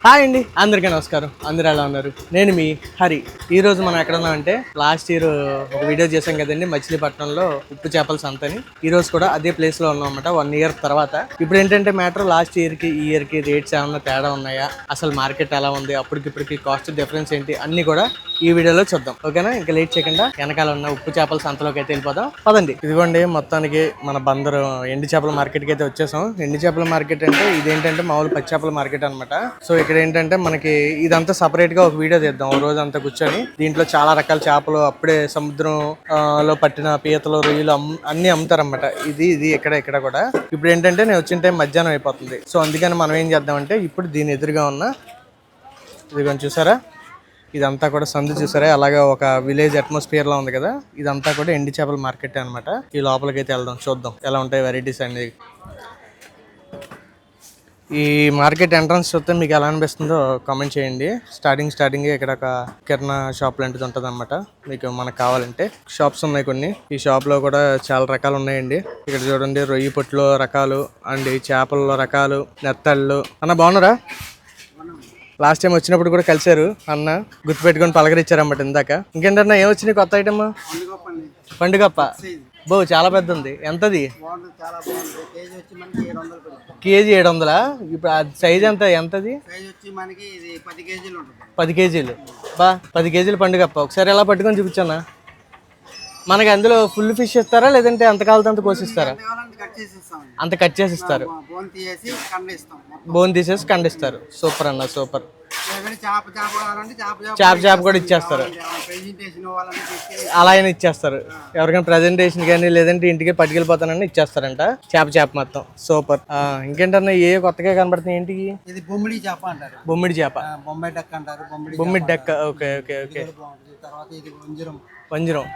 Hi అండి, అందరికీ నమస్కారం. అందరూ ఎలా ఉన్నారు? నేను మీ హరి. ఈ రోజు మనం ఎక్కడ ఉన్నామంటే లాస్ట్ ఇయర్ ఒక వీడియో చేసాం కదండి, మచిలీపట్నంలో ఉప్పు చేపల సంతని. ఈ రోజు కూడా అదే ప్లేస్ లో ఉన్నాం అన్నమాట, 1 year తర్వాత. ఇప్పుడు ఏంటంటే మ్యాటర్, లాస్ట్ ఇయర్ కి ఈ ఇయర్ కి రేట్స్ ఏమన్నా తేడా ఉన్నాయా, అసలు మార్కెట్ ఎలా ఉంది, అప్పటికిప్పటికి కాస్ట్ డిఫరెన్స్ ఏంటి, అన్ని కూడా ఈ వీడియోలో చూద్దాం. ఓకేనా? ఇంకా లేట్ చేయకుండా వెనకాల ఉన్న ఉప్పు చేపల సంతలోకి అయితే వెళ్ళిపోదాం పదండి. ఇదిగోండి, మొత్తానికి మన బందరు ఎండి చేపల మార్కెట్ కి అయితే వచ్చేసాం. ఎండి చేపల మార్కెట్ అంటే ఇదేంటంటే మామూలు పచ్చి చేపల మార్కెట్ అనమాట. సో ఇక్కడ ఏంటంటే మనకి ఇదంతా సపరేట్ గా ఒక వీడియో తీద్దాం ఓ రోజు అంతా కూర్చొని. దీంట్లో చాలా రకాల చేపలు, అప్పుడే సముద్రం లో పట్టిన పీతలు, రొయ్యలు అన్ని అమ్ముతారన్నమాట. ఇది ఇక్కడ కూడా. ఇప్పుడు ఏంటంటే నేను వచ్చిన టైం మధ్యాహ్నం అయిపోతుంది. సో అందుకని మనం ఏం చేద్దామంటే, ఇప్పుడు దీని ఎదురుగా ఉన్న ఇదిగోని చూసారా, ఇదంతా కూడా సందు చూసారా, అలాగే ఒక విలేజ్ అట్మాస్ఫియర్ లా ఉంది కదా. ఇదంతా కూడా ఎండి చేపల మార్కెట్ అనమాట. ఈ లోపలికి అయితే వెళ్దాం, చూద్దాం ఎలా ఉంటాయి వెరైటీస్ అనేది. ఈ మార్కెట్ ఎంట్రన్స్ చూస్తే మీకు ఎలా అనిపిస్తుందో కామెంట్ చేయండి. స్టార్టింగ్ ఇక్కడ ఒక కిరాణా షాప్ లాంటిది ఉంటుంది అనమాట. మీకు మనకు కావాలంటే షాప్స్ ఉన్నాయి కొన్ని. ఈ షాప్ లో కూడా చాలా రకాలు ఉన్నాయండి. ఇక్కడ చూడండి, రొయ్యి పొట్టులో రకాలు అండ్ ఈ చేపల్లో రకాలు, నెత్తళ్ళు. అన్న బాగున్నారా? లాస్ట్ టైం వచ్చినప్పుడు కూడా కలిసారు అన్న, గుర్తుపెట్టుకొని పలకరించారన్నమాట ఇందాక. ఇంకేంటన్నా ఏమొచ్చినాయి కొత్త ఐటమ్? పండుగప్ప బో చాలా పెద్ద ఉంది. ఎంతది? కేజీ 700. ఇప్పుడు సైజ్ ఎంతది? 10 కేజీలు. బా 10 కేజీలు పండుగప్ప. ఒకసారి ఎలా పట్టుకొని చూపించానా? మనకి అందులో ఫుల్ ఫిష్ ఇస్తారా, లేదంటే అంత కావాలంటే అంత కోసిస్తారా? అంత కట్ చేసి ఇస్తారు, బోన్ తీసేసి కండిస్తారు. సూపర్ అన్న, సూపర్. చేప కూడా ఇచ్చేస్తారు, అలా అయినా ఇచ్చేస్తారు. ఎవరికైనా ప్రజెంటేషన్ కానీ లేదంటే ఇంటికి పట్టుకెళ్ళిపోతానని ఇచ్చేస్తారంట. చేప మొత్తం సూపర్. ఇంకేంటన్నా ఏ కొత్తగా కనబడుతున్నాయి ఏంటికి? ఇది బొమ్మిడి చేప అంటారు. బొమ్మిడి చేప, బొమ్మిడి డక్క అంటారు. బొమ్మిడి డక్క. Okay okay okay. తర్వాత ఇది వంజరం. వంజరం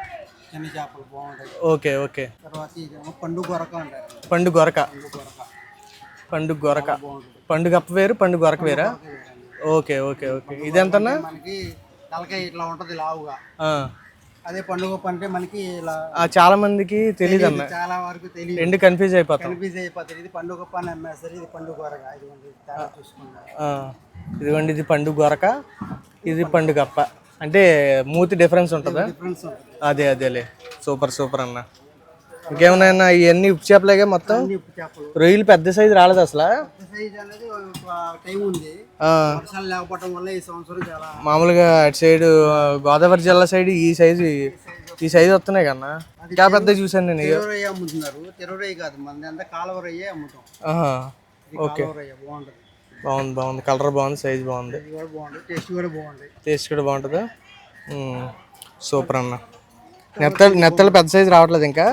చిన్న చేపలు బాగుంటాయి. Okay okay. తర్వాత ఇది పండు గొరక అంటారు. పండు గొరక. పండుగప్ప వేరు, పండు గొరక వేరా? Okay okay okay. ఇది ఎంతన్నా? మనకి తలకాయ ఇట్లా ఉంటది లావుగా. అదే పండుగ అంటే మనకి ఇలా చాలా మందికి తెలియదు అన్న, చాలా వరకు తెలియదు. రెండు కన్ఫ్యూజ్ అయిపోతాం. ఇది పండుగ అని అమ్మేస్తారు, ఇది పండుగ గొరక. ఇదిగోండి, ఇది పండు గొరక, ఇది పండుగప్ప. అంటే మూతి డిఫరెన్స్ ఉంటుందా? అదేలే. సూపర్ అన్న. ఇంకేమన్నా ఇవన్నీ ఉప్పు చేపలేగా మొత్తం? రొయ్యలు పెద్ద సైజు రాలేదు అసలు. మామూలుగా అటు సైడ్ గోదావరి జిల్లా సైడ్ ఈ సైజు వస్తున్నాయి కన్నా. ఇంకా పెద్ద చూసాను నేను. ఓకే, బాగుంది. కలర్ బాగుంది, సైజ్ బాగుంది, టేస్ట్ కూడా బాగుంటుందా? సూపర్ అన్న. నెత్తలు పెద్ద సైజు రావట్లేదు ఇంకా.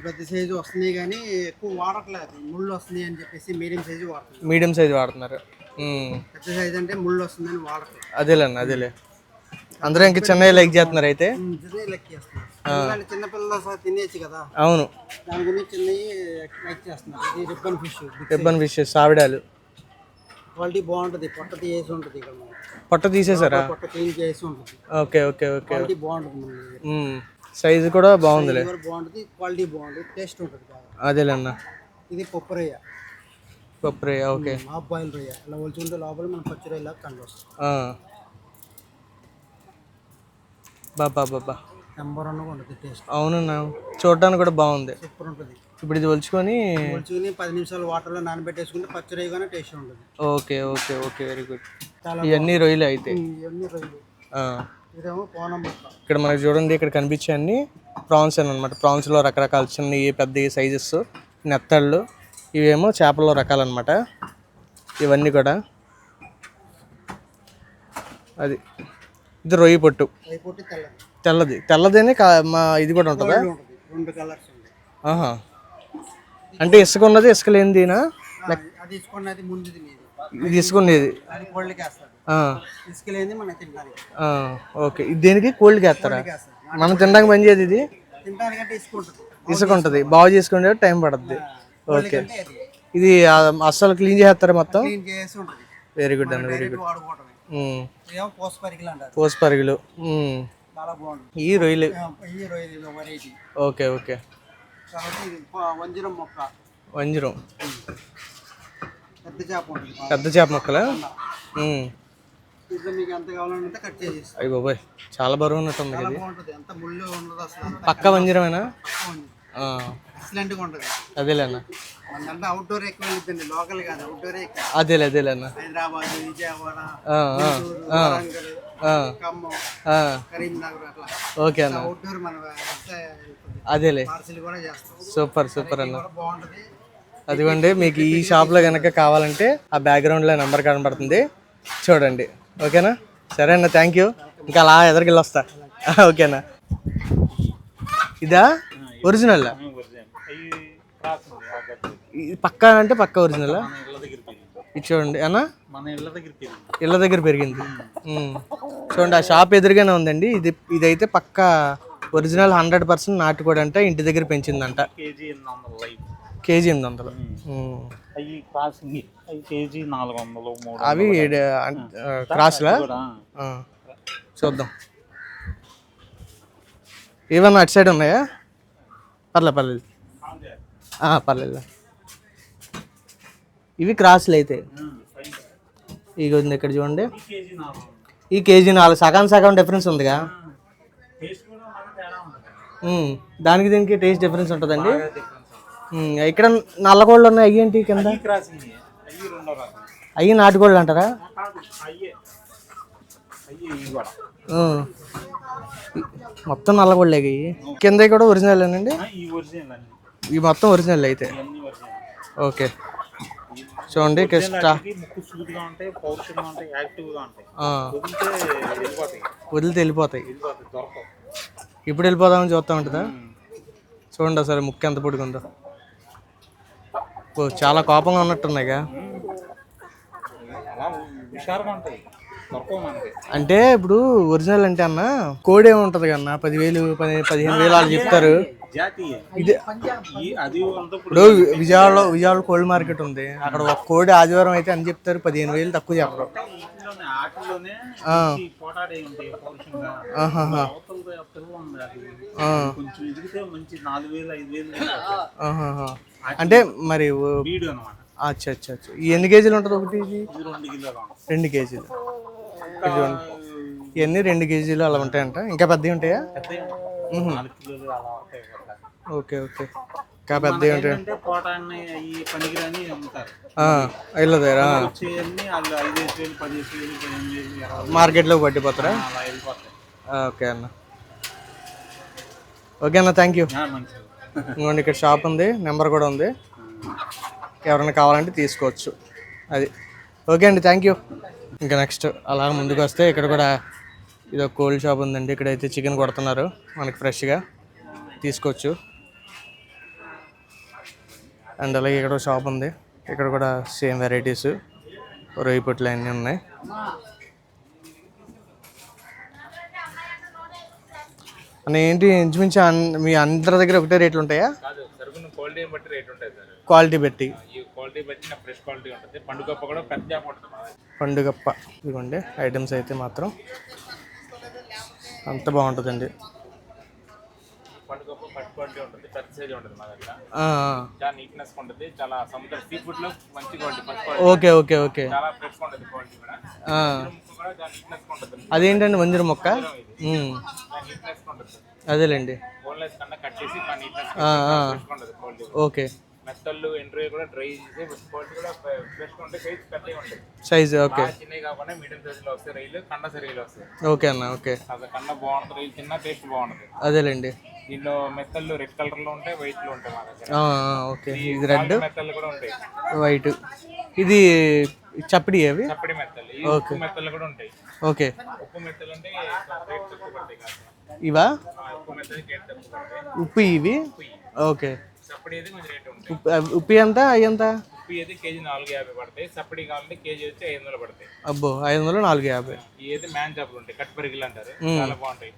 పెద్ద సైజు వస్తున్నాయి కానీ ఎక్కువ వాడట్లేదు, ముళ్ళు వస్తున్నాయి అని చెప్పేసి మీడియం సైజు వాడుతున్నారు. పెద్ద సైజు అంటే ముళ్ళు వస్తుందని వాడట్లేదు. అదేలే. అందరూ ఇంకా చిన్నవి లైక్ చేస్తున్నారు అయితే. చిన్నపిల్లలు తినేచ్చు కదా. అవును, దాని గురించి చిన్నవి లైక్ చేస్తున్నారు. Ribbon fish, సావిడాలు. క్వాలిటీ బాగుంటది. పొట్ట తీసేసి ఉంటుంది ఇక్కడ. పొట్ట తీసేసారా? పొట్ట క్లీన్ చేసి ఉంటుంది. ఓకే. క్వాలిటీ బాగుంటుంది. సైజు కూడా బాగుందిలే. బాగుంటుంది, క్వాలిటీ బాగుంటుంది, టేస్ట్ ఉంటుంది. అదేలేన్న. ఇది పప్పు రొయ్య. ఓకే. హాఫ్ బాయిల్ రొయ్య. ఇలా ఒలుచుకుంటే లోపల మనం పచ్చి రొయ్యలా కండు వస్తుంది. బాబా నెంబర్ 1 ఉంటుంది టేస్ట్. అవునన్నా, చూడడానికి కూడా బాగుంది, సూపర్ ఉంటుంది. ఇప్పుడు ఇది ఒలుచుకొని 10 నిమిషాలు వాటర్లో నానబెట్టేసుకుంటే పచ్చి రొయ్యగానే టేస్ట్ ఉంటుంది. Okay, very good. ఇవన్నీ రొయ్యలు అయితే. ఇవన్నీ రొయ్యలు. ఇదేమో పోనం ముక్క. ఇక్కడ మనకి చూడండి, ఇక్కడ కనిపించే అన్ని ప్రాన్స్ అనమాట. ప్రాన్స్లో రకరకాల చిన్నవి, పెద్ద సైజెస్, నెత్తళ్ళు. ఇవేమో చేపల్లో రకాలన్నమాట. ఇవన్నీ కూడా. ఇది రొయ్యి పొట్టు, తెల్లదేనే ఇది కూడా ఉంటుందా? 2 కలర్స్ ఉంటాయి. అంటే ఇసుక ఉన్నది, ఇసుక లేనిదినా? ఇది ఇసుకునేది. ఓకే. దేనికి? కోల్డ్కి వేస్తారా? మనం తినడానికి పని చేయదు ఇది. ఇసుక ఉంటుంది, బాగు చేసుకునే టైం పడుతుంది. ఓకే. ఇది అస్సలు క్లీన్ చేస్తారా మొత్తం? వెరీ గుడ్ అన్న, వెరీ గుడ్. పోస్పరిగిలు. ఈ రొయ్యలు. ఓకే. వంజరం పెద్ద చేప ముక్కలా? దీంట్లో మీకు ఎంత కావాలంటే కట్ చేసి అయ్యి బాబాయ్ చాలా బరువు ఉన్నట్టుంది చాలా ఇది. బాగుంటుంది, ఎంత ముళ్ళు ఉండదు అసలు, అంతా పక్క వంజరమేనా? ఎక్సలెంట్గా ఉంటుంది. అదేలేనా, అంటే అవుట్డోర్ ఎక్కువ వెళ్ళిందండి, లోకల్ కాదు, అవుట్డోరే ఎక్కువ. అదేలేనా. హైదరాబాద్, విజయవాడ, ఆ, ఆ, గుంటూరు, ఆ, వరంగల్, ఆ, ఖమ్మం, ఆ. కరీంనగర్ అట్లా ఓకే అన్న, అవుట్డోర్ మన వెళ్తే అదేలే. పార్సిల్ కూడా చేస్తాం. సూపర్ సూపర్ అన్న. కూడా బాగుంటుంది. అదిగోండి, మీకు ఈ షాప్లో కనుక కావాలంటే ఆ బ్యాక్గ్రౌండ్లో నెంబర్ కనబడుతుంది, చూడండి. ఓకేనా, సరే అన్న, థ్యాంక్ యూ. ఇంకా అలా ఎదరికెళ్ళి వస్తా. ఓకేనా. ఇదా ఒరిజినల్? పక్కా అంటే పక్కా ఒరిజినల్. ఇది చూడండి అన్న, ఇళ్ళ దగ్గర పెరిగింది. చూడండి, ఆ షాప్ ఎదురుగానే ఉందండి. ఇదైతే పక్కా ఒరిజినల్ 100% నాటుకోడి అంట, ఇంటి దగ్గర పెంచిందంట. కేజీ 800. అవి క్రాస్లా? చూద్దాం. ఏమన్నా అటు సైడ్ ఉన్నాయా? పర్లేదు పర్లేదు. ఇవి క్రాస్లు అయితే ఇక ఉంది ఇక్కడ చూడండి. ఈ కేజీ 4, సగం డిఫరెన్స్ ఉందిగా. దానికి దీనికి టేస్ట్ డిఫరెన్స్ ఉంటుందండి. ఇక్కడ నల్లగోళ్ళు ఉన్నాయి, అయ్యి ఏంటి కింద? అయ్యి నాటుకోళ్ళు అంటారా? మొత్తం నల్లగోళ్ళే. కింద కూడా ఒరిజినల్ అండి? ఇవి మొత్తం ఒరిజినల్ అయితే. ఓకే, చూడండి. వదిలితే వెళ్ళిపోతాయి. ఇప్పుడు వెళ్ళిపోదామని చూస్తూ ఉంటుందా? చూడండి అసలు ముక్క ఎంత పొడుగుందో. చాలా కోపంగా ఉన్నట్టున్నాయిగా. అంటే ఇప్పుడు ఒరిజినల్ అంటే అన్న కోడి ఏముంటది కన్నా 10,000 15,000 వాళ్ళు చెప్తారు. ఇది ఇప్పుడు విజయవాడలో కోల్డ్ మార్కెట్ ఉంది, అక్కడ ఒక కోడి ఆదివారం అయితే అని చెప్తారు 15,000, తక్కువ చెప్పరు. అంటే మరి అచ్చా. ఎన్ని కేజీలు ఉంటుంది ఒకటి? 2 కేజీలు. ఇవన్నీ 2 కేజీలు అలా ఉంటాయంట. ఇంకా పెద్దవి ఉంటాయా? ఓకే. ఇంకా పెద్దవి ఉంటాయి. వెళ్ళదారా మార్కెట్లో పట్టిపోతారా? ఓకే అన్న, థ్యాంక్ యూ. ఇంకోండి, ఇక్కడ షాప్ ఉంది, నెంబర్ కూడా ఉంది, ఎవరైనా కావాలంటే తీసుకోవచ్చు. అది ఓకే అండి, థ్యాంక్ యూ. ఇంకా నెక్స్ట్ అలా ముందుకు వస్తే ఇక్కడ కూడా ఇది ఒక కోల్డ్ షాప్ ఉందండి. ఇక్కడైతే చికెన్ కొడుతున్నారు, మనకి ఫ్రెష్గా తీసుకోవచ్చు. అండ్ అలాగే ఇక్కడ షాప్ ఉంది, ఇక్కడ కూడా సేమ్ వెరైటీస్, రొయ్యి పొట్లు అన్నీ ఉన్నాయి. అన్న ఏంటి ఇంచుమించు మీ అందరి దగ్గర ఒకటే రేట్లు ఉంటాయా? క్వాలిటీ బట్టి. పండుగప్ప ఇదిగోండి ఐటమ్స్ అయితే మాత్రం అంత బాగుంటుందండి. ఓకే. అదేంటండి వంజర మొక్క? అదేలేండి. ఓకే. మెత్తళ్ళు ఎంట్రీ కూడా డ్రై చేసి క్వాలిటీ కూడా ఫ్రెష్ గా ఉంటాయి, సైజ్ ఓకే. చిన్నవి కాకుండా మీడియం సైజ్ లో వస్తాయి రైలు, కండ సరీలు వస్తాయి. ఓకే అన్న, ఓకే. అది కండ బాగుంటుంది, రైలు చిన్న టేస్ట్ బాగుంటుంది. అదేలేండి. దీనిలో మెత్తళ్ళు రెడ్ కలర్ లో ఉంటాయి, వైట్ లో ఉంటాయి మా దగ్గర. ఓకే, ఇది రెడ్, మెత్తళ్ళు కూడా ఉంటాయి వైట్. ఇది చప్పడి, అవి చప్పడి మెత్తలు. ఉప్పు మెత్తలు కూడా ఉంటాయి. ఓకే. ఉప్పు మెత్తలు అంటే రేట్ తక్కువ పడతాయి కాదు. ఇవా ఉప్పు మెత్తలు రేట్ తక్కువ పడతాయి. ఉప్పు ఇవి ఓకే. సప్పడి అయితే కొంచెం రేట్ ఉంటుంది. ఉప్పి ఎంత అయ్యంత? ఉప్పి అయితే కేజీ 450 పడతాయి. సప్పడి కావాలంటే కేజీ వచ్చి 500 పడతాయి. అబ్బో, 500 450. ఇవి అయితే మ్యాన్ చేపలు ఉంటాయి, కట్ పరిగిలు అంటారు, చాలా బాగుంటాయి.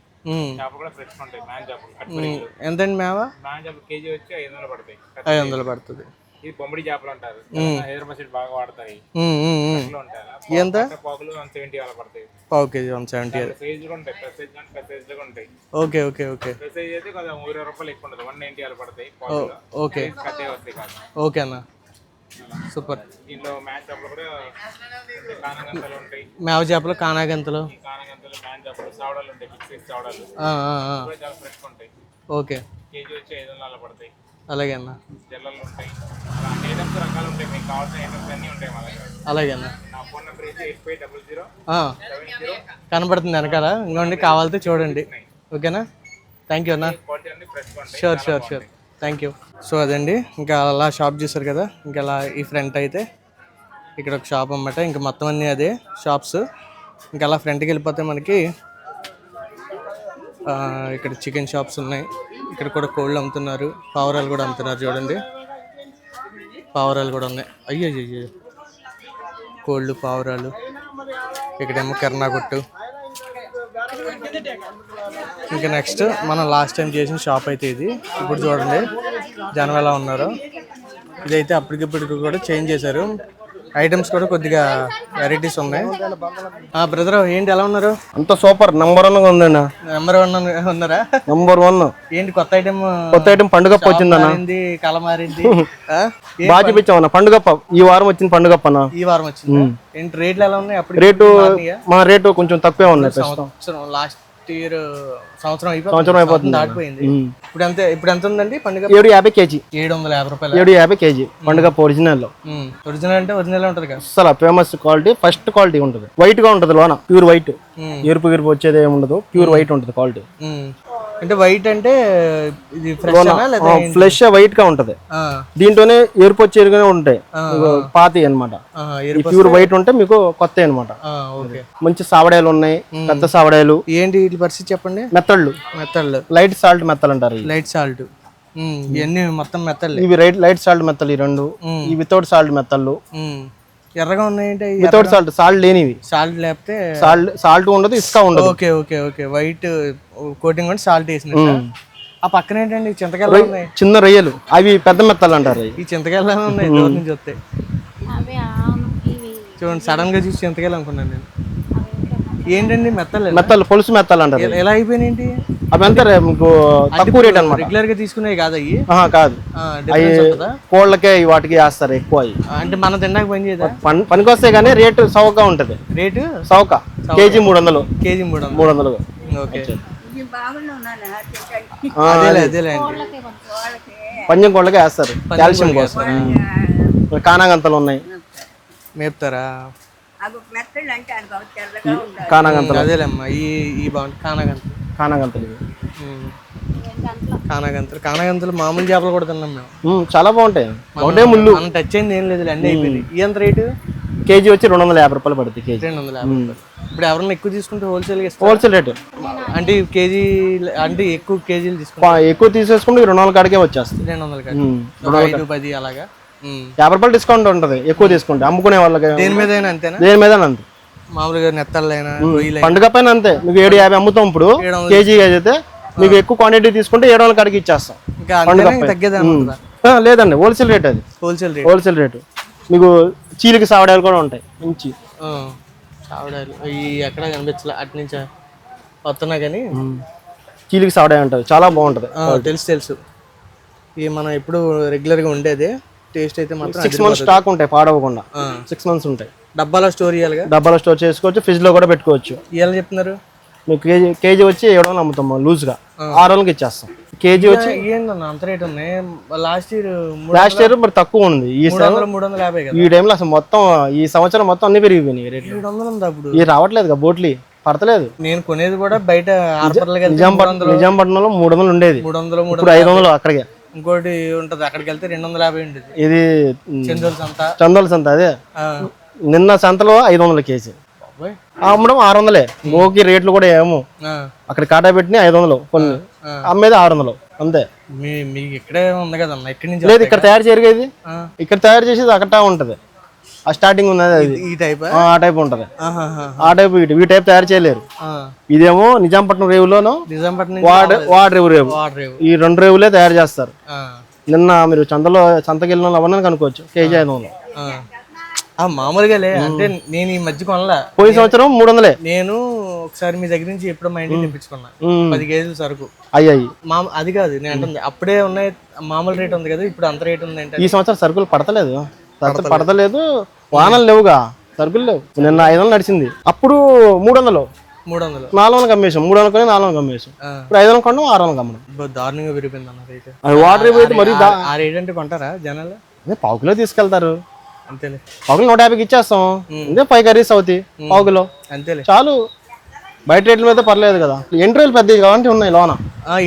చేపలు కూడా ఫ్రెష్ ఉంటాయి. మ్యాన్ చేపలు కట్ పరిగిలు ఎంతండి? మ్యాన్ చేపలు కేజీ వచ్చి 500 పడతాయి. 500 పడుతుంది. ఇది బొమ్మడి చేపలు అంటారు, హైదరాబాద్ సైడ్ బాగా వాడతాయి. ఎంత? పాకులు 170 అలా పడతాయి. పావు కేజీ 170. సైజ్ కూడా ఉంటాయి, పెద్ద సైజ్ కానీ పెద్ద సైజ్ కూడా ఉంటాయి. ఓకే. పెద్ద సైజ్ అయితే కొంచెం 20 రూపాయలు ఎక్కువ ఉంటుంది, 190 అలా పడతాయి. ఓకే. పెద్దవి వస్తాయి కాదు. ఓకే అన్న, సూపర్. దీనిలో మ్యాన్ చేపలు కూడా కానగంతలు ఉంటాయి. మేవ చేపలు, కానాగంతలు, కానగంతలు, మ్యాన్ చేపలు, చావడాలు ఉంటాయి. ఫిక్స్ చావడాలు కూడా చాలా ఫ్రెష్గా ఉంటాయి. ఓకే. కేజీ వచ్చి 500 పడతాయి. అలాగే అన్న. జల్లలు ఉంటాయి. అన్ని ఐటమ్స్ రకాలు ఉంటాయి. మీకు కావాల్సిన ఐటమ్స్ అన్నీ ఉంటాయి మా దగ్గర. అలాగే అన్న. నా ఫోన్ నెంబర్ అయితే 8500 70 కనబడుతుంది వెనకాల. ఇంకోండి కావాలితే చూడండి. ఓకేనా? థ్యాంక్ యూ అన్న. క్వాలిటీ అన్ని ఫ్రెష్గా ఉంటాయి. షూర్. Thank you. సో అదండి, ఇంకా అలా షాప్ చూసారు కదా, ఇంకా అలా ఈ ఫ్రంట్ అయితే ఇక్కడ ఒక షాప్ అన్నమాట. ఇంకా మొత్తం అన్నీ అదే షాప్స్. ఇంకా అలా ఫ్రంట్కి వెళ్ళిపోతే మనకి ఇక్కడ చికెన్ షాప్స్ ఉన్నాయి. ఇక్కడ కూడా కోళ్ళు అమ్ముతున్నారు, పావురాలు కూడా అమ్ముతున్నారు. చూడండి, పావురాలు కూడా ఉన్నాయి. అయ్యో కోళ్ళు, పావురాలు. ఇక్కడేమో కిరాణా కొట్టు. ఇంకా నెక్స్ట్ మనం లాస్ట్ టైం చేసిన షాప్ అయితే ఇది. ఇప్పుడు చూడండి జనం ఎలా ఉన్నారు. ఇదైతే అప్పటికిప్పటికి కూడా చేంజ్ చేశారు. ఐటమ్స్ కూడా కొద్దిగా వెరైటీస్ ఉన్నాయి. బ్రదర్ ఏంటి ఎలా ఉన్నారు? అంత సూపర్ నంబర్ 1 ఉందన్న. నెంబర్ 1 ఉన్నారా? నంబర్ 1. ఏంటి కొత్త ఐటమ్? పండుగప్ప వచ్చిందన్న. కళ మారింది. బాగా చూపించామన్న. పండుగప్ప ఈ వారం వచ్చింది. పండుగప్ప ఈ వారం వచ్చింది. ఏంటి రేట్లు ఎలా ఉన్నాయి? అప్పుడు రేటు కొంచెం తక్కువే ఉన్నాయి. లాస్ట్ ఇయర్ సంవత్సరం అయిపోతుంది, దాటిపోయింది. ఇప్పుడు ఎంత ఉందండి పండుగ? 750 కేజీ. 750 రూపాయలు. 750 కేజీ పండుగప్ప ఒరిజినల్. ఒరిజినల్ అంటే ఒరిజినల్ ఉంటది కదా. అసలు ఫేమస్ క్వాలిటీ, ఫస్ట్ క్వాలిటీ ఉంటుంది. వైట్ గా ఉంటది లోన, ప్యూర్ వైట్. ఎరుపు వచ్చేది ఏమి ఉండదు, ప్యూర్ వైట్ ఉంటుంది క్వాలిటీ. అంటే వైట్ అంటే ఇది ఫ్లెష్ వైట్ గా ఉంటది. దీంట్లోనే ఎరుపు వచ్చి ఎరుగానే ఉంటాయి, పాతి అన్నమాట. ప్యూర్ వైట్ ఉంటే మీకు కొత్త అన్నమాట. మంచి సావడాలు ఉన్నాయి, పెద్ద సావడాలు. ఏంటి వీటి పరిస్థితి చెప్పండి? మెత్తళ్ళు లైట్ సాల్ట్ మెత్తలు అంటారు. లైట్ సాల్ట్ ఇవన్నీ మొత్తం మెత్తలు. ఇవి లైట్ సాల్ట్ మెత్తలు. ఈ రెండు ఈ వితౌట్ సాల్ట్ మెత్తళ్ళు. ఎర్రగా ఉన్నాయంటే వితౌట్ సాల్ట్ లేనివి. సాల్ట్ లేకపోతే సాల్ట్ ఉండదు, ఇసుక ఉండదు. ఓకే. వైట్ కోటింగ్ కూడా సాల్ట్ వేసినట్టు. ఆ పక్కన ఏంటండి చింతకాయలు ఉన్నాయి, చిన్న రొయ్యలు. అవి పెద్ద మెత్తలు అంటారు. ఈ చింతకాయలు ఉన్నాయి దూరం నుంచి వస్తాయి. చూడండి, సడన్ గా చూసి చింతకాయలు అనుకున్నాను నేను. ఏంటండి మెత్తలు పొలుసు మెత్తలు అంటారు. ఎలా అయిపోయినాయి? అవి ఎంత మీకు తక్కువ రేట్ అన్నమాట. రెగ్యులర్ గా తీసుకునేవి కాదు అవి. కాదు, కోళ్ళకే వాటికి వేస్తారు ఎక్కువ. అంటే మన తిన్నాక పని చేయదా? పనికి వస్తాయి కానీ రేటు సౌకగా ఉంటది. రేటు సౌక కేజీ 300. కేజీ 300. ఓకే. పంజం కోళ్ళకే వేస్తారు, కాల్షియం కోసం. కానాగంతలు ఉన్నాయి, మేపుతారా? కానాగంతలు. అదేలేమ్మా, ఈ బాగుంది కానాగంతలు. కానాగంతలు మామూలు చేపలు కూడా తిన్నాం మేము. చాలా బాగుంటాయి. ఒకటే ముళ్ళు. మనం టచ్ అయింది ఏం లేదు, అన్నీ అయిపోయింది. ఎంత రేటు? కేజీ వచ్చి 250 రూపాయలు పడుతుంది. కేజీ 250. ఇప్పుడు ఎవరన్నా ఎక్కువ తీసుకుంటే హోల్సేల్ రేటు. అంటే కేజీ అంటే ఎక్కువ కేజీలు తీసుకుంటే ఎక్కువ తీసేసుకుంటే 200 కాడికే వచ్చేస్తుంది. 200 కాడికి 5, 10 అలాగా 50 రూపాయలు డిస్కౌంట్ ఉంటుంది ఎక్కువ తీసుకుంటే. అమ్ముకునే వాళ్ళకి దేని మీద అంతేనా? దేని మీద అంతే. మామూలుగా నెత్తలైనా పండుగ పైన అంతే. మీకు 750 అమ్ముతాం. ఇప్పుడు కేజీ అయితే మీకు ఎక్కువ క్వాంటిటీ తీసుకుంటే 700 కాడికి ఇచ్చేస్తాం. లేదండి, హోల్సేల్ రేట్. అది హోల్సేల్ రేటు. మీకు చీలికి సావడాలు కూడా ఉంటాయి. మంచి సావడాలు ఎక్కడ కనిపించలే, అటు నుంచి వస్తున్నా కానీ చీలికి సావడాలు ఉంటాయి. చాలా బాగుంటది. తెలుసు. ఇవి మనం ఎప్పుడు రెగ్యులర్ గా ఉండేది. టేస్ట్ అయితే మాత్రం 6 months స్టాక్ ఉంటాయి, పాడవకుండా. 6 months ఉంటాయి. డబ్బాలో స్టోర్ చేయాలిగా. డబ్బాలో స్టోర్ చేసుకోవచ్చు, ఫ్రిడ్జ్ లో కూడా పెట్టుకోవచ్చు. ఇవాళ చెప్తున్నారు మీకు కేజీ వచ్చి 700 అమ్ముతాం లూజ్ గా. 600 ఇచ్చేస్తాం. కేజీ వచ్చి ఏంటన్నా అంత రేట్ ఉన్నాయి? లాస్ట్ ఇయర్ మరి తక్కువ ఉంది. ఈ 350 ఈ టైంలో అసలు మొత్తం ఈ సంవత్సరం మొత్తం అన్ని పెరిగిపోయినాయి రేట్లు. 700 అప్పుడు ఇది రావట్లేదు, బోట్లీ పడతలేదు. నేను కొనేది కూడా బయట నిజాంపట్నంలో 300 ఉండేది. 300 ఇప్పుడు 500 అక్కడికే. ఇంకోటి ఉంటది, అక్కడికి వెళ్తే 250 ఉండేది. ఇది చందోల సంత. అదే నిన్న సంతలో 500 కేజీ అమ్మడం. 600 గోకి రేట్లు కూడా ఏమో అక్కడ కాటా పెట్టిన 500 కొన్ని, అమ్మేది 600 అంతే. మీకు ఇక్కడే ఉంది కదన్నా, ఇక్కడి నుంచి లేదు. ఇక్కడ తయారు చేయరు ఇది. ఇక్కడ తయారు చేసేది అక్కడ ఉంటది. ఆ స్టార్టింగ్ ఉన్నది అది. ఈ టైప్ ఆ టైప్ ఉంటది. ఆ టైప్ ఈ టైప్ తయారు చేయలేరు. ఇదేమో నిజాంపట్నం రేవులోనూ వాడ్ రేవు ఈ 2 రేవులే తయారు చేస్తారు. నిన్న మీరు సంతకి వెళ్ళిన అవన్నీ కనుక్కోవచ్చు. కేజీ 500. మామూలుగా అంటే నేను ఈ మధ్య కొనలా. పోయిన సంవత్సరం 300. నేను ఒకసారి మీ దగ్గర నుంచి ఎప్పుడో మా ఇంటికి తెప్పించుకున్నా 10 కేజీలు సరుకు. అయ్యాయి అది కాదు నేను అంటుంది, అప్పుడే ఉన్నాయి మామూలు రేట్ ఉంది కదా, ఇప్పుడు అంత రేట్ ఉంది అంటే. ఈ సంవత్సరం సరుకులు పడతలేదు. పడతలేదు, వానలు లేవుగా, సరుకులు లేవు. నిన్న 500 నడిచింది, అప్పుడు 300, 300 400 అమ్మేసాం. 300 కొని 400 అమ్మేసాం. ఇప్పుడు 500 కొన్నాం, 600 అమ్మడం. దారుణంగా పెరిగిపోయింది అన్న రేట్. అది వాటర్ అయిపోతే మరి ఆ రేట్ అంటే కొంటారా జనాలు? పావు కిలో తీసుకెళ్తారు, అంతేలే. పావు కిలో 150కి ఇచ్చేస్తాం. ఇదే 5 కర్రీస్ అవుతాయి పావు కిలో, అంతేలే చాలు. బయట రేట్ల మీద పర్లేదు కదా. ఎండ్రోయిలు పెద్దవి కావాలంటే ఉన్నాయి లోన.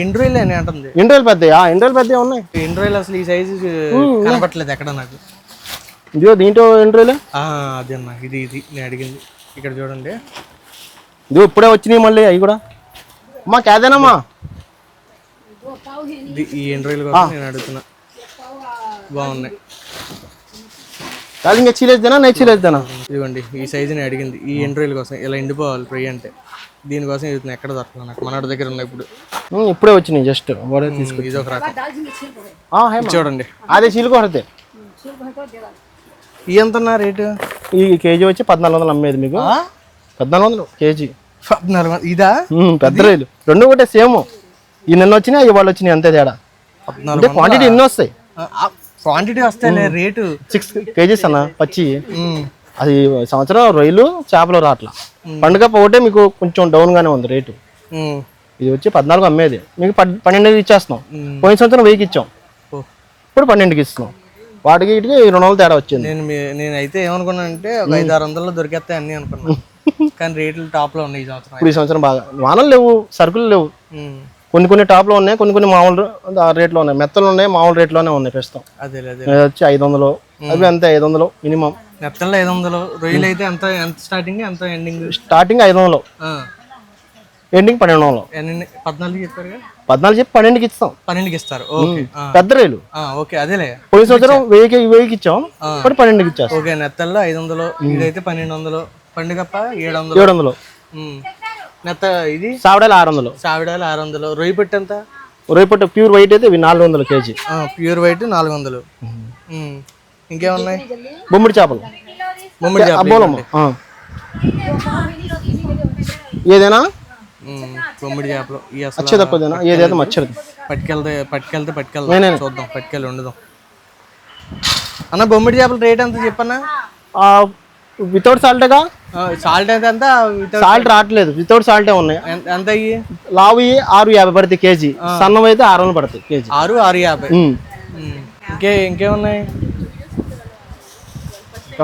ఎండ్రోయిల్ అని అంటుంది. ఎండ్రోయిలు పెద్దయా? ఎండ్రోయిలు పెద్దవి ఉన్నాయి. ఎండ్రోయిల్ అసలు ఈ సైజు కనపట్లేదు ఎక్కడ నాకు. ఇదిగో దీంట్లో ఎండ్రోయిలే. అది అన్న, ఇది నేను అడిగింది. ఇక్కడ చూడండి, ఇదిగో ఇప్పుడే వచ్చినాయి మళ్ళీ అవి కూడా. అమ్మా కాదేనమ్మా, ఈ ఎండ్రోయిల్ కోసం నేను అడుగుతున్నా. బాగున్నాయి. కాదు ఇంకా చీలేద్దానా, నెక్స్ట్ చీలేద్దానా? ఇదిగోండి ఈ సైజుని అడిగింది. ఈ ఎండ్రోయిల్ కోసం ఇలా ఎండిపోవాలి ఫ్రై అంటే. దీనికోసం ఇది ఎక్కడ దొరకలేదు నాకు. మనోడి దగ్గర ఉన్నాయి ఇప్పుడు. ఇప్పుడే వచ్చినాయి జస్ట్. ఇది ఒక రకం చూడండి. అదే చీలుకొడితే ఈ ఎంత రేటు? ఈ కేజీ వచ్చి 1400 అమ్మేది మీకు. 1400 కేజీ. 1400 ఇదా? పెద్ద రైలు రెండు ఒకటే సేమ్. ఈ నిన్న వచ్చినాయి, ఇవాళ వచ్చినాయి, అంతే తేడా. అంటే క్వాంటిటీ ఎన్ని వస్తాయి? క్వాంటిటీ వస్తాయి, రేటు 6 కేజీస్ అన్న పచ్చి. అది సంవత్సరం రొయ్యలు చేపలు రాట్లా. పండుగ ఒకటే మీకు కొంచెం డౌన్ గానే ఉంది రేటు. ఇది వచ్చి 14 అమ్మేది, మీకు 12 ఇచ్చేస్తున్నాం. పోయిన సంవత్సరం 1000కి ఇచ్చాం, ఇప్పుడు 12కి ఇస్తున్నాం. వాటికి ఇటుకి 200 తేడా వచ్చింది. నేనైతే ఏమనుకున్నానంటే ఒక 500-600 దొరికేస్తాయి అన్ని అనుకున్నాను. కానీ రేట్లు టాప్ లో ఉన్నాయి ఈ సంవత్సరం. ఇప్పుడు ఈ సంవత్సరం బాగా వానలు లేవు, సరుకులు లేవు. కొన్ని టాప్ లో ఉన్నాయి, కొన్ని మామూలు రేట్లో ఉన్నాయి. మెత్తలు ఉన్నాయి, మామూలు రేట్లోనే ఉన్నాయి ప్రస్తుతం. అదే వచ్చి 500, అవి అంతే 500 మినిమం. మెత్తల్లో 500, రొయ్యలు అయితే ఎంత స్టార్టింగ్, ఎంత ఎండింగ్? Starting 500, ending 1200. 14 చెప్పారు, 14 చెప్పి 12కి ఇస్తాం. 12కి ఇస్తారు. పెద్ద రైలు. ఓకే అదేలే. పోయిన సంవత్సరం 1000కి ఇచ్చాం, ఇప్పుడు 12కి ఇచ్చాం. ఓకే, నెత్తల్లో 500, ఇదైతే 1200, పండుగప్ప 700. నెత్త ఇది సావిడాలు 600. సావిడాలు 600. రొయ్యి పొట్టు ఎంత? రొయ్యి పొట్టు ప్యూర్ వైట్ అయితే 400 కేజీ. Pure white 400. ఇంకేమున్నాయి? బొమ్మిడి చేపలు. బొమ్మిడి చేపలు ఏదైనా బొమ్మిడి చేపలు వచ్చే తప్పదేనా? ఏదైతే మచ్చదు. పట్టుకెళ్తే చూద్దాం, పట్టుకెళ్ళి వండుదాం అన్న. బొమ్మిడి చేపల రేట్ ఎంత చెప్పన్నా? వితౌట్ సాల్టేగా. సాల్ట్ అయితే ఎంత? సాల్ట్ రావట్లేదు, వితౌట్ సాల్టే ఉన్నాయి. ఎంత అయ్యి? లావు 650 పడుతుంది కేజీ, సన్నం అయితే 600 పడుతుంది కేజీ. 650. ఇంకేమున్నాయి?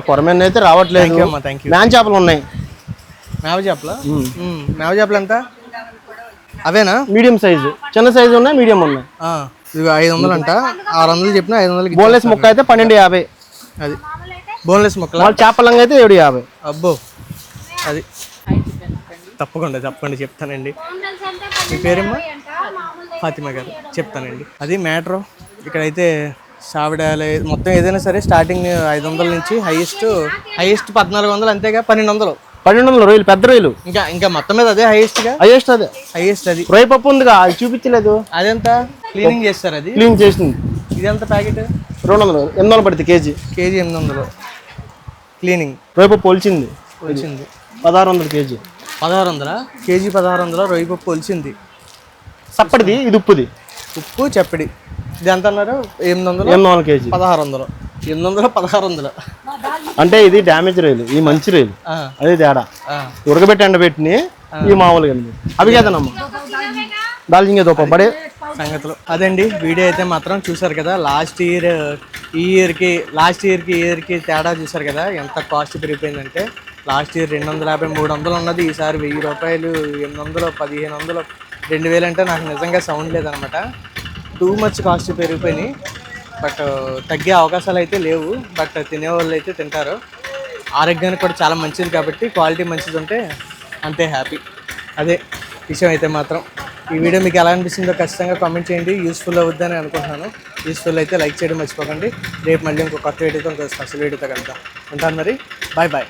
కొరమైన అయితే రావట్లేదు. మ్యాన్ చేపలు ఉన్నాయి. మేవ చేపలు. మేవ చేపలు ఎంత? అవేనా? మీడియం సైజు, చిన్న సైజు ఉన్నాయి, మీడియం ఉన్నాయి. ఇవి 500 అంట. 600 చెప్పిన 500. బోన్లెస్ ముక్క అయితే 1250. అది బోన్లెస్ ముక్కలు. చేపలంగా అయితే 750. అబ్బో, అది తప్పకుండా చెప్తానండి. మీ పేరేమ్మా? ఫాతిమా గారు. చెప్తానండి. అది మ్యాటర్. ఇక్కడైతే సావిడాలు మొత్తం ఏదైనా సరే స్టార్టింగ్ 500 నుంచి హైయెస్ట్ 1400, అంతేగా 1200 రొయ్యలు, పెద్ద రొయ్యలు. ఇంకా మొత్తం మీద అదే హైయెస్ట్. అది రొయ్య పప్పు ఉందిగా, అది చూపించలేదు. అదెంత? క్లీనింగ్ చేస్తారు, అది క్లీన్ చేసింది. ఇదెంత ప్యాకెట్? 200, 800 పడుతుంది కేజీ. 800 క్లీనింగ్. రొయ్య పప్పు ఒలిచింది 1600 కేజీ. 1600 కేజీ. 1600 రొయ్య పప్పు ఒలిచింది. సప్పటిది, ఇది ఉప్పుది. ఉప్పు చప్పడి. ఇది ఎంత అన్నారు? 800 కేజీ. 1600. 1600. అంటే ఇది డ్యామేజ్ రొయ్యలు, ఈ మంచి రొయ్యలు. అదే తేడా. ఉడకబెట్టి ఎండబెట్టిని ఈ మామూలుగా అవి కదనమ్మా. దాల్చింగే దోప పడే సంగతులు అదండి. వీడియో అయితే మాత్రం చూసారు కదా. లాస్ట్ ఇయర్కి తేడా చూసారు కదా, ఎంత కాస్ట్ పెరిగిపోయిందంటే. లాస్ట్ ఇయర్ 250, 300 ఉన్నది, ఈసారి 1000 రూపాయలు, 800, 1500, 2000 అంటే నాకు నిజంగా సౌండ్ లేదనమాట. టూ మచ్ కాస్ట్ పెరిగిపోయినాయి. బట్ తగ్గే అవకాశాలు అయితే లేవు. బట్ తినేవాళ్ళు అయితే తింటారు. ఆరోగ్యానికి కూడా చాలా మంచిది కాబట్టి క్వాలిటీ మంచిది ఉంటే అంతే హ్యాపీ. అదే విషయం అయితే మాత్రం. ఈ వీడియో మీకు ఎలా అనిపిస్తుందో ఖచ్చితంగా కామెంట్ చేయండి. యూస్ఫుల్ అవుద్దని అనుకుంటున్నాను. యూస్ఫుల్ అయితే లైక్ చేయడం మర్చిపోకండి. రేపు మళ్ళీ ఇంకో కొత్త వీడియోతో, ఇంకో స్పెషల్ వీడియోతో కలుద్దాం. ఉంటాను మరి. బాయ్.